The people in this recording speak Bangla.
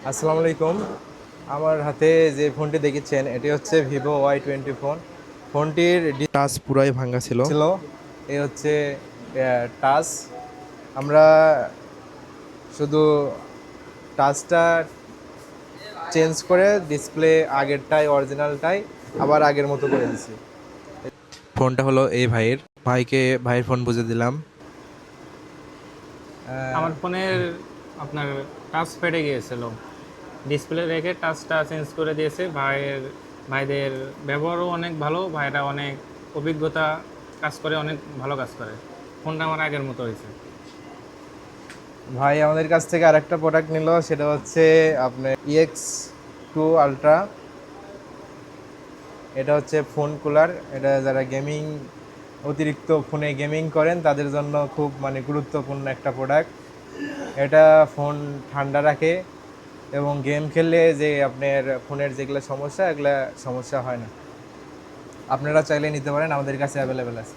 আসসালামু আলাইকুম। আমার হাতে যে ফোনটি দেখেছেন এটি হচ্ছে ভিভো Y20 ফোন। ফোনটির টাচ পুরাই ভাঙা ছিল। এই হচ্ছে টাচ। আমরা শুধু টাচটা চেঞ্জ করে ডিসপ্লে আগেরটাই অরিজিনালটাই আবার আগের মতো করে দিছি। ফোনটা হলো এই ভাইয়ের ফোন বুঝে দিলাম। আমার ফোনের আপনার টাচ ফেটে গিয়েছিল, ডিসপ্লে রেখে টাচটা চেঞ্জ করে দিয়েছে। ভাইদের ব্যবহারও অনেক ভালো, ভাইরা অনেক অভিজ্ঞতা, কাজ করে, অনেক ভালো কাজ করে। ফোনটা আমার আগের মতো হয়েছে। ভাই আমাদের কাছ থেকে আরেকটা প্রোডাক্ট নিল, সেটা হচ্ছে আপনার EX2 Ultra। এটা হচ্ছে ফোন কুলার। এটা যারা অতিরিক্ত ফোনে গেমিং করেন তাদের জন্য খুব গুরুত্বপূর্ণ একটা প্রোডাক্ট। এটা ফোন ঠান্ডা রাখে এবং গেম খেললে যে আপনার ফোনের যেগুলো সমস্যা, এগুলা সমস্যা হয় না। আপনারা চাইলে নিতে পারেন, আমাদের কাছে অ্যাভেলেবেল আছে।